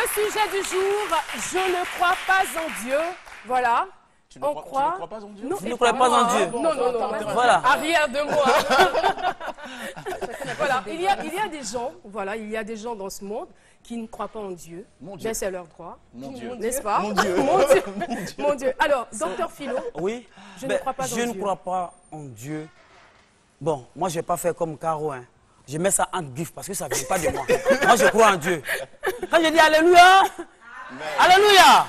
sujet du jour, je ne crois pas en Dieu. Voilà. Tu ne crois pas en Dieu? Non, Vous ne croyez pas en Dieu? Non, non, non. Voilà. Arrière de moi. Voilà. Il y a des gens, voilà, il y a des gens dans ce monde qui ne croient pas en Dieu. Mon Dieu. Mais c'est leur droit. Mon Dieu. N'est-ce pas? Mon Dieu. Mon Dieu. Mon Dieu. Alors, docteur Philo. Oui. Je ne crois pas en Dieu. Je ne crois pas en Dieu. Bon, moi, je ne vais pas faire comme Caro. Hein. Je mets ça entre griffes parce que ça ne vient pas de moi. Moi, je crois en Dieu. Quand je dis Alléluia, Alléluia,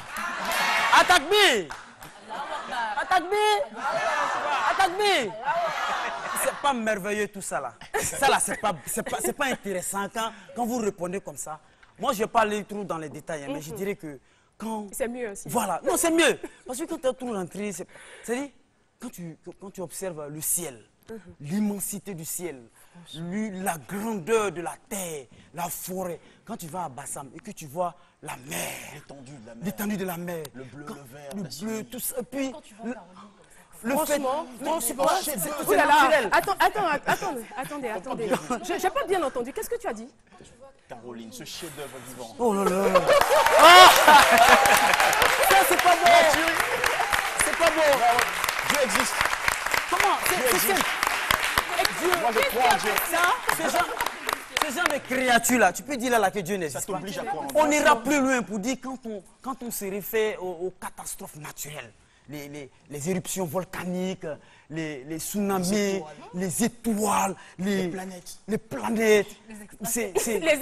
attaque-moi. Attaque-moi. Attaque-moi. C'est pas merveilleux tout ça là. Ça là, c'est pas intéressant quand vous répondez comme ça. Moi, je ne vais pas aller trop dans les détails, hein, mais je dirais que quand... C'est mieux aussi. Voilà, non, c'est mieux. Parce que quand tu es trop rentré, c'est-à-dire, quand tu observes le ciel, l'immensité du ciel, la grandeur de la terre, la forêt, quand tu vas à Bassam et que tu vois la mer, l'étendue de la mer, le bleu, le vert, le bleu, tout ça, et puis... Franchement, c'est naturel. Attendez. J'ai pas bien entendu. Qu'est-ce que tu as dit? Caroline, ce chef-d'œuvre vivant. Oh là là. Ah ça, c'est pas bon. C'est pas bon. Dieu existe. Comment? Moi, je crois en Dieu. Ça, ces gens de créatures là, tu peux dire là que Dieu n'existe pas. t'oblige à croire en Dieu. On ira plus loin pour dire quand on se réfère aux catastrophes naturelles, les éruptions volcaniques, les tsunamis, les étoiles, les planètes. Les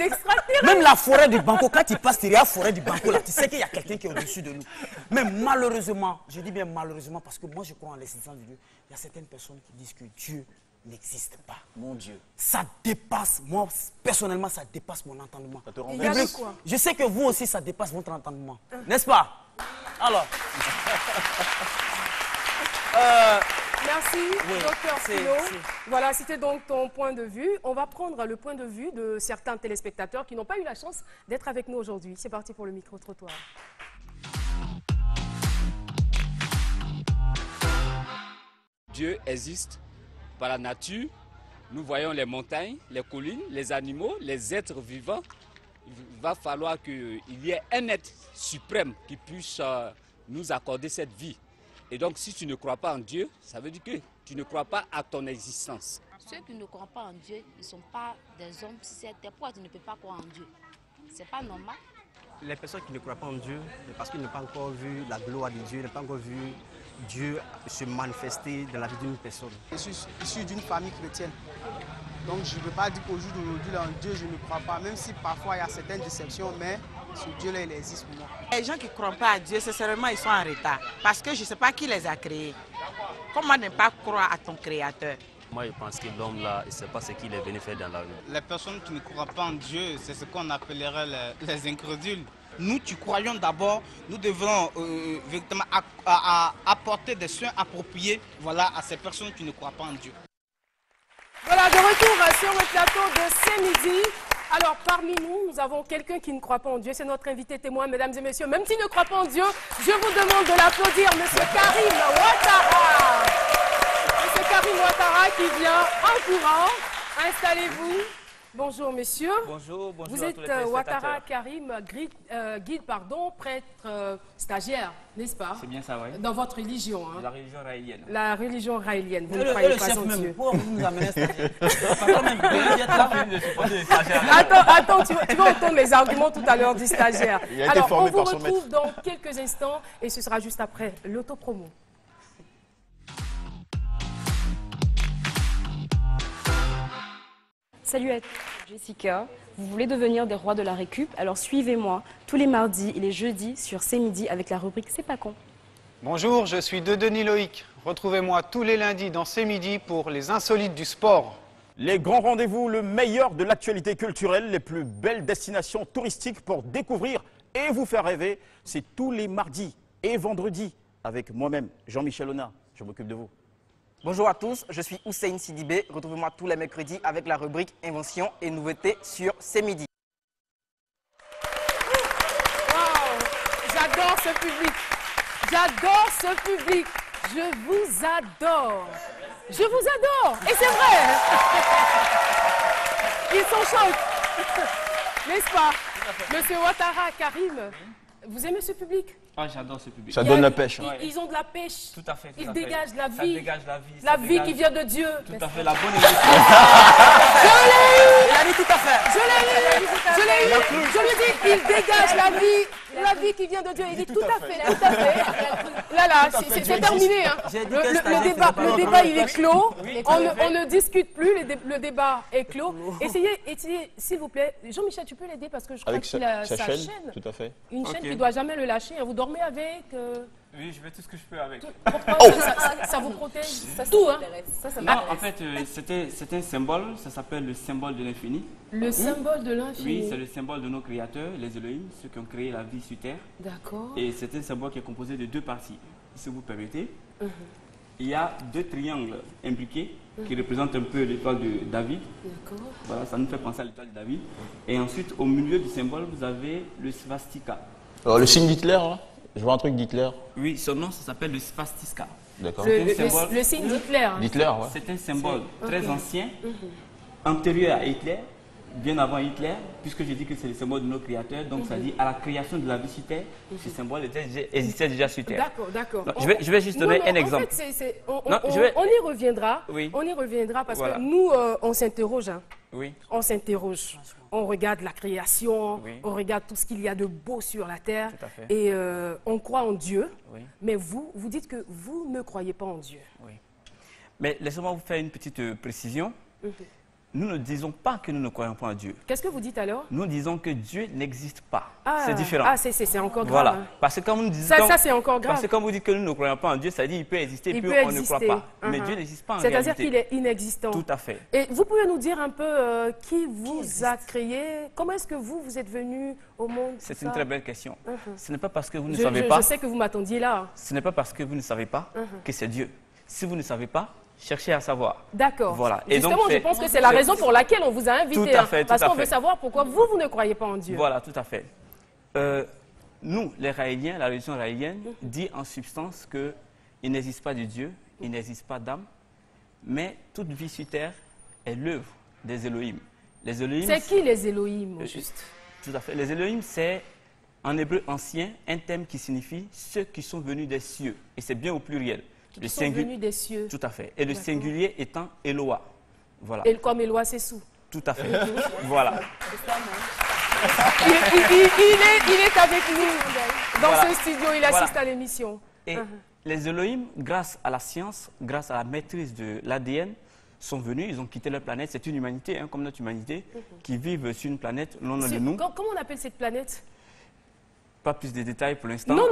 extraterrestres. Même la forêt du Banco, quand tu passes, tu regardes la forêt du Banco là, tu sais qu'il y a quelqu'un qui est au-dessus de nous. Mais malheureusement, je dis bien malheureusement parce que moi je crois en l'existence de Dieu, il y a certaines personnes qui disent que Dieu n'existe pas. Mon Dieu. Ça dépasse, moi personnellement, ça dépasse mon entendement. Ça te rend Il y a de quoi? Je sais que vous aussi, ça dépasse votre entendement. N'est-ce pas? Alors. Merci, Oui, docteur Philo. Voilà, c'était donc ton point de vue. On va prendre le point de vue de certains téléspectateurs qui n'ont pas eu la chance d'être avec nous aujourd'hui. C'est parti pour le micro-trottoir. Dieu existe par la nature. Nous voyons les montagnes, les collines, les animaux, les êtres vivants. Il va falloir qu'il y ait un être suprême qui puisse nous accorder cette vie. Et donc, si tu ne crois pas en Dieu, ça veut dire que tu ne crois pas à ton existence. Ceux qui ne croient pas en Dieu, ils ne sont pas des hommes. Si c'est pourquoi tu ne peux pas croire en Dieu. C'est pas normal. Les personnes qui ne croient pas en Dieu, c'est parce qu'ils n'ont pas encore vu la gloire de Dieu, n'ont pas encore vu Dieu se manifester dans la vie d'une personne. Je suis issu d'une famille chrétienne. Donc je ne peux pas dire qu'au jour d'aujourd'hui, en Dieu, je ne crois pas. Même si parfois il y a certaines déceptions, mais ce Dieu-là, il existe pour moi. Les gens qui ne croient pas à Dieu, sincèrement, ils sont en retard. Parce que je ne sais pas qui les a créés. Comment ne pas croire à ton créateur? Moi, je pense que l'homme là, il ne sait pas ce qu'il est venu faire dans la vie. Les personnes qui ne croient pas en Dieu, c'est ce qu'on appellerait les incrédules. Nous qui croyons d'abord, nous devons véritablement apporter des soins appropriés, voilà, à ces personnes qui ne croient pas en Dieu. Voilà, de retour sur le plateau de C'est Midi. Alors, parmi nous, nous avons quelqu'un qui ne croit pas en Dieu. C'est notre invité témoin, mesdames et messieurs. Même s'il ne croit pas en Dieu, je vous demande de l'applaudir, monsieur Karim Ouattara. Monsieur Karim Ouattara qui vient en courant. Installez-vous. Bonjour, monsieur. Bonjour Vous à tous les êtes téléspectateurs. Ouattara Karim, guide, prêtre, stagiaire, n'est-ce pas? C'est bien ça, oui. Dans votre religion. Hein? La religion raélienne. La religion raélienne. Vous ne Le croyez pas chef en même, Dieu. pourquoi vous nous amenez stagiaire? Attends, tu vas entendre les arguments tout à l'heure du stagiaire. Il a été Alors, on formé vous par son retrouve dans quelques instants et ce sera juste après l'autopromo. Salut à tous, Jessica. Vous voulez devenir des rois de la récup? Alors suivez-moi tous les mardis et les jeudis sur C'est Midi avec la rubrique C'est pas con. Bonjour, je suis Denis Loïc. Retrouvez-moi tous les lundis dans C'est Midi pour les insolites du sport. Les grands rendez-vous, le meilleur de l'actualité culturelle, les plus belles destinations touristiques pour découvrir et vous faire rêver, c'est tous les mardis et vendredis avec moi-même, Jean-Michel Honat. Je m'occupe de vous. Bonjour à tous, je suis Hussein Sidibé. Retrouvez-moi tous les mercredis avec la rubrique Invention et nouveautés sur C'est Midi. Wow, j'adore ce public. J'adore ce public. Je vous adore. Je vous adore. Et c'est vrai. Ils s'enchantent. N'est-ce pas? Monsieur Ouattara, Karim, vous aimez ce public? Ah, j'adore ce public. Ça donne la pêche. Hein. Ils ont de la pêche. Tout à fait. Ils dégagent la vie. Ça dégage la vie. La vie qui vient de Dieu. Tout à fait, la bonne énergie. Je l'ai eu. Il a dit tout à fait. Je l'ai eu. Je l'ai eu. Je lui dis, il dégage la vie qui vient de Dieu. Il dit tout à fait, tout à fait. Là, c'est terminé. Hein. Le débat, il est clos. On ne discute plus. Le débat est clos. Essayez, s'il vous plaît. Jean-Michel, tu peux l'aider parce que je crois qu'il a sa chaîne. Tout à fait. Une chaîne qui ne doit jamais le lâcher. Vous dormez avec Oui, je fais tout ce que je peux avec. Pourquoi ça vous protège? Tout, hein? Non, en fait, c'est un symbole. Ça s'appelle le symbole de l'infini. Le symbole de l'infini. Oui, c'est le symbole de nos créateurs, les Elohim, ceux qui ont créé la vie sur Terre. D'accord. Et c'est un symbole qui est composé de deux parties. Si vous permettez, il y a deux triangles imbriqués qui représentent un peu l'étoile de David. D'accord. Voilà, ça nous fait penser à l'étoile de David. Et ensuite, au milieu du symbole, vous avez le swastika. Alors, le signe d'Hitler, là, je vois un truc d'Hitler. Oui, son nom, ça s'appelle le swastika. D'accord. Le signe d'Hitler. D'Hitler, ouais. C'est un symbole très ancien, antérieur à Hitler, bien avant Hitler, puisque j'ai dit que c'est le symbole de nos créateurs, donc ça dit à la création de la vie sur Terre, ce symbole existait déjà sur Terre. D'accord. Je vais juste donner un exemple. En fait, on y reviendra. Oui. On y reviendra parce Voilà. que nous, on s'interroge. Hein. Oui. On s'interroge. On regarde la création, Oui. on regarde tout ce qu'il y a de beau sur la terre. Tout à fait. Et on croit en Dieu. Oui. Mais vous dites que vous ne croyez pas en Dieu. Oui. Mais laissez-moi vous faire une petite précision. Nous ne disons pas que nous ne croyons pas en Dieu. Qu'est-ce que vous dites alors? Nous disons que Dieu n'existe pas. Ah, c'est différent. Ah, c'est encore grave. Voilà. Hein. Parce que quand vous dites, ça c'est encore grave. Parce que quand vous dites que nous ne croyons pas en Dieu, ça dit qu'il peut exister Il puis peut on ne croit pas. Mais Dieu n'existe pas en réalité. C'est-à-dire qu'il est inexistant. Tout à fait. Et vous pouvez nous dire un peu qui vous a créé? Comment est-ce que vous êtes venu au monde? C'est une très belle question. Ce n'est pas parce que vous ne savez Je pas. sais que vous m'attendiez là. Ce n'est pas parce que vous ne savez pas que c'est Dieu. Si vous ne savez pas, cherchez à savoir. D'accord. Voilà. Et justement, je pense que c'est la raison pour laquelle on vous a invité. Tout à fait, parce qu'on veut savoir pourquoi vous ne croyez pas en Dieu. Voilà, tout à fait. Nous, les Raéliens, la religion raélienne, dit en substance qu'il n'existe pas de Dieu, il n'existe pas d'âme, mais toute vie sur terre est l'œuvre des Elohim. Les Elohim. C'est qui les Elohim, au juste? Tout à fait. Les Elohim, c'est en hébreu ancien un terme qui signifie ceux qui sont venus des cieux. Et c'est bien au pluriel. Qui sont venus des cieux. Tout à fait. Et le singulier étant Eloa. Voilà. Et comme Eloa, c'est sous. Tout à fait. Voilà. Il est avec nous dans ce studio, il assiste à l'émission. Et les Elohim, grâce à la science, grâce à la maîtrise de l'ADN, sont venus, ils ont quitté leur planète. C'est une humanité, comme notre humanité, qui vivent sur une planète loin de nous. Comment on appelle cette planète? Pas plus de détails pour l'instant. Non,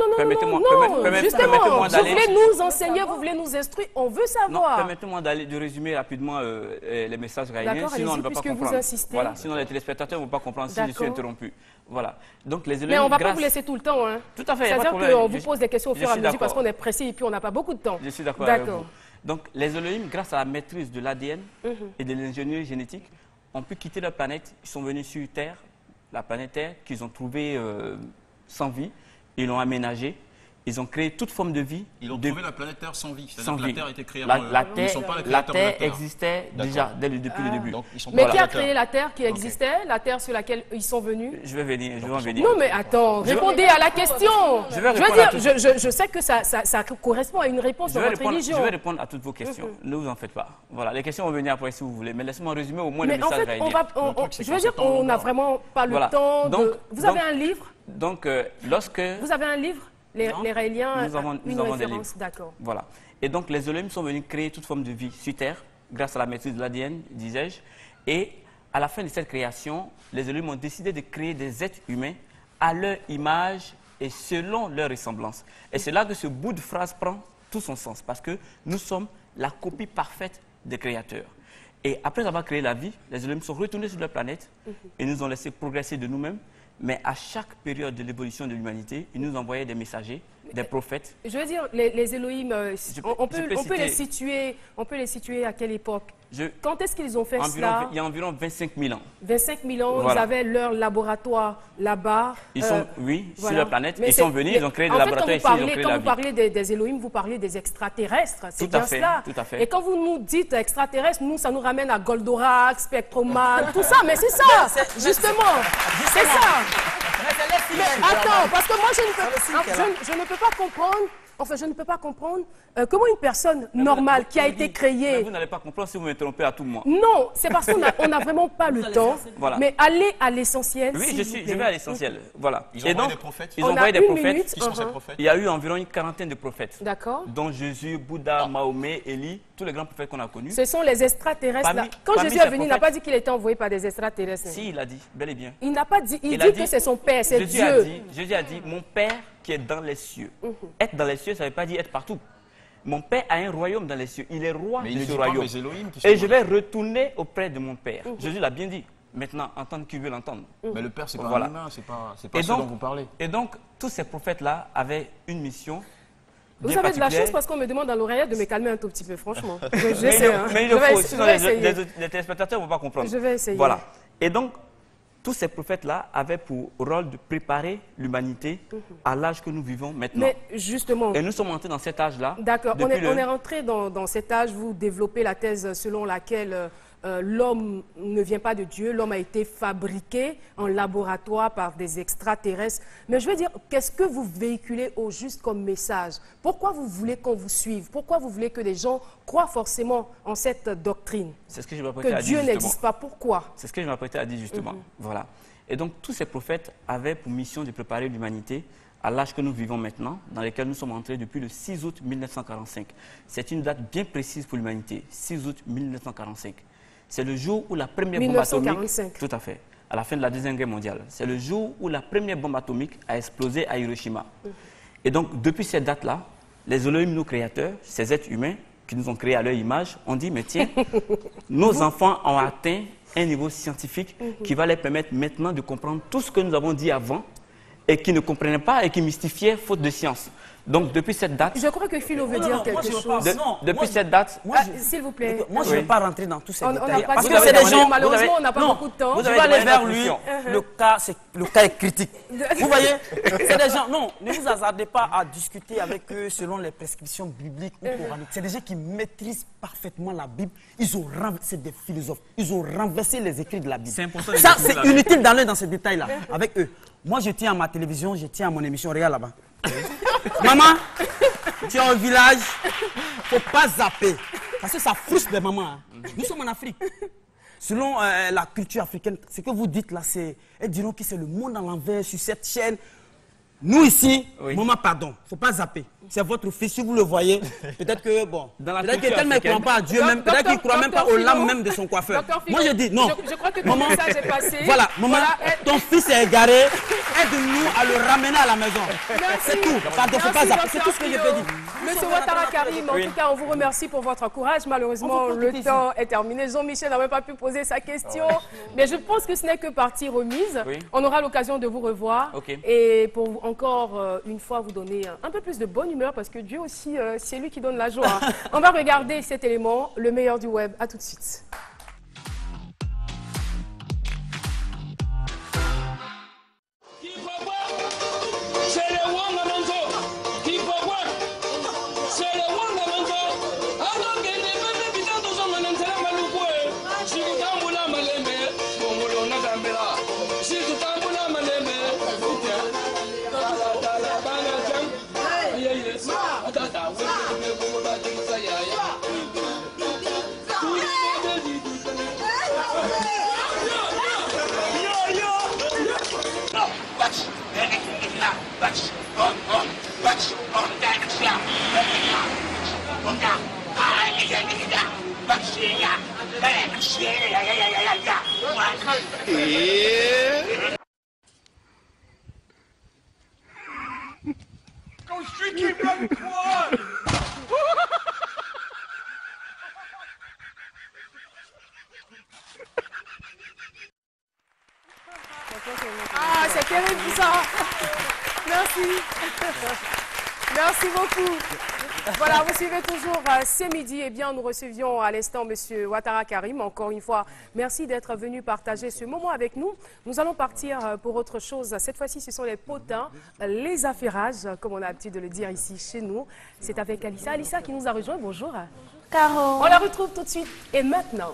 justement, vous voulez nous enseigner, vous voulez nous instruire, on veut savoir. Permettez-moi de résumer rapidement les messages raéliens, sinon on ne va pas comprendre. Vous insistez. Voilà, sinon les téléspectateurs ne vont pas comprendre si je suis interrompu. Voilà. Donc, les Elohim, mais on ne va pas vous laisser tout le temps. Hein. Tout à fait. C'est-à-dire qu'on vous pose des questions au fur et à mesure parce qu'on est pressé et puis on n'a pas beaucoup de temps. Je suis d'accord avec vous. Donc, les Elohim, grâce à la maîtrise de l'ADN et de l'ingénierie génétique, ont pu quitter leur planète. Ils sont venus sur Terre, la planète Terre, qu'ils ont trouvée sans vie. Ils l'ont aménagée. Ils ont créé toute forme de vie. Ils ont trouvé la planète Terre sans vie. Sans vie. La Terre a été créée avant la Terre existait déjà depuis le début. Donc, mais qui a créé la Terre qui existait, la Terre sur laquelle ils sont venus? Je vais en venir. Non mais attends, répondez à la question. Je sais que ça correspond à une réponse dans votre religion. Je vais répondre à toutes vos questions. Ne vous en faites pas. Voilà, les questions vont venir après si vous voulez. Mais laissez-moi résumer au moins le message raélien. Je veux dire qu'on n'a vraiment pas le temps de... Vous avez un livre? Donc, lorsque... Vous avez un livre? Les Raéliens, nous avons des livres. D'accord. Voilà. Et donc, les Elohim sont venus créer toute forme de vie sur Terre, grâce à la maîtrise de l'ADN, disais-je. Et à la fin de cette création, les Elohim ont décidé de créer des êtres humains à leur image et selon leur ressemblance. Et c'est là que ce bout de phrase prend tout son sens, parce que nous sommes la copie parfaite des créateurs. Et après avoir créé la vie, les Elohim sont retournés sur leur planète et nous ont laissé progresser de nous-mêmes. Mais à chaque période de l'évolution de l'humanité, ils nous envoyaient des messagers, des prophètes. Je veux dire, les Elohim, on peut les situer à quelle époque? Quand est-ce qu'ils ont fait cela? Il y a environ 25 000 ans. 25 000 ans, Voilà. ils avaient leur laboratoire là-bas. Ils sont, sur la planète, ils sont venus, ils ont créé des en fait, laboratoires ici, ils ont créé quand la vous vie. parlez des Elohim, vous parlez des extraterrestres, c'est Tout à bien fait, cela. tout à fait. Et quand vous nous dites extraterrestres, nous, ça nous ramène à Goldorak, Spectroman, tout ça, mais c'est ça, justement, c'est ça. Mais attends, parce que moi, je ne peux pas comprendre. Enfin, je ne peux pas comprendre comment une personne normale qui a été créée... Vous n'allez pas comprendre si vous me trompez à tout moment. Non, c'est parce qu'on n'a vraiment pas le temps. Voilà. Mais allez à l'essentiel. Oui, je vais à l'essentiel. Voilà. Ils ont envoyé des prophètes. Ils ont envoyé des prophètes. Minute. Qui sont ces prophètes? Il y a eu environ une quarantaine de prophètes. D'accord. Dont Jésus, Bouddha, Mahomet, Élie, tous les grands prophètes qu'on a connus. Ce sont les extraterrestres. Quand Jésus est venu, il n'a pas dit qu'il était envoyé par des extraterrestres. Si, il a dit, bel et bien. Il n'a pas dit. Il dit que c'est son Père, c'est Dieu. Jésus a dit, mon Père qui est dans les cieux. Être dans les cieux, ça ne veut pas dire être partout. Mon Père a un royaume dans les cieux. Il est roi de ce royaume. Et je vais retourner auprès de mon Père. Jésus l'a bien dit. Maintenant, entendre qui veut l'entendre. Mais le Père, c'est pas un humain, c'est pas ce dont vous parlez. Et donc, tous ces prophètes-là avaient une mission. Vous avez de la chance parce qu'on me demande dans l'oreillette de me calmer un tout petit peu, franchement. Mais il le faut, sinon les téléspectateurs ne vont pas comprendre. Je vais essayer. Voilà. Et donc, tous ces prophètes-là avaient pour rôle de préparer l'humanité à l'âge que nous vivons maintenant. Mais justement... Et nous sommes entrés dans cet âge-là. D'accord, on est rentré dans cet âge, vous développez la thèse selon laquelle l'homme ne vient pas de Dieu, l'homme a été fabriqué en laboratoire par des extraterrestres. Mais je veux dire, qu'est-ce que vous véhiculez au juste comme message? Pourquoi vous voulez qu'on vous suive? Pourquoi vous voulez que les gens croient forcément en cette doctrine? C'est ce que je m'apprêtais à dire. Que Dieu n'existe pas. Pourquoi? C'est ce que je m'apprêtais à dire justement. Voilà. Et donc, tous ces prophètes avaient pour mission de préparer l'humanité à l'âge que nous vivons maintenant, dans lequel nous sommes entrés depuis le 6 août 1945. C'est une date bien précise pour l'humanité, 6 août 1945. C'est le jour où la première bombe atomique... Tout à fait. À la fin de la Deuxième Guerre mondiale. C'est le jour où la première bombe atomique a explosé à Hiroshima. Et donc, depuis cette date-là, les Elohim, nos créateurs, ces êtres humains qui nous ont créés à leur image, ont dit, mais tiens, nos enfants ont atteint un niveau scientifique qui va leur permettre maintenant de comprendre tout ce que nous avons dit avant et qui ne comprenaient pas et qui mystifiaient faute de science. Donc, depuis cette date... Je crois que Philo veut dire quelque chose. Depuis cette date... S'il vous plaît. Moi, je ne vais pas rentrer dans tous ces détails. Parce que c'est des gens, malheureusement, on n'a pas beaucoup de temps. Vous allez aller vers lui, le cas est critique. Vous voyez, c'est des gens... Non, ne vous hasardez pas à discuter avec eux selon les prescriptions bibliques ou coraniques. C'est des gens qui maîtrisent parfaitement la Bible. C'est des philosophes. Ils ont renversé les écrits de la Bible. Ça, c'est inutile d'aller dans ces détails-là avec eux. Moi, je tiens à ma télévision, je tiens à mon émission. Regarde là-bas. Maman, tu es au village, faut pas zapper. Parce que ça frustre les mamans. Hein. Nous sommes en Afrique. Selon la culture africaine, ce que vous dites là, elles diront que c'est le monde à l'envers sur cette chaîne. Nous ici, maman, pardon, faut pas zapper. C'est votre fils, si vous le voyez, peut-être que, bon, peut-être que tellement il ne croit pas à Dieu, même, peut-être qu'il ne croit même pas aux lames même de son coiffeur. Moi, je dis, non. Je crois que ton message est passé. Voilà, maman, ton fils est égaré, aide-nous à le ramener à la maison. C'est tout. Pardon, faut pas zapper. C'est tout ce que je peux dire. Monsieur Ouattara Karim, en tout cas, on vous remercie pour votre courage. Malheureusement, le temps est terminé. Jean-Michel n'a même pas pu poser sa question. Mais je pense que ce n'est que partie remise. On aura l'occasion de vous revoir. Et pour encore une fois vous donner un peu plus de bonne humeur parce que Dieu aussi, c'est lui qui donne la joie. On va regarder cet élément, le meilleur du web. À tout de suite. Go street keep running, come on! Ah, c'est terrible ça. Merci. Merci beaucoup. Voilà, vous suivez toujours C'est midi. Eh bien, nous recevions à l'instant M. Ouattara Karim. Encore une fois, merci d'être venu partager ce moment avec nous. Nous allons partir pour autre chose. Cette fois-ci, ce sont les potins, les affairages, comme on a l'habitude de le dire ici chez nous. C'est avec Alissa. Alissa qui nous a rejoint. Bonjour. Caro. On la retrouve tout de suite et maintenant.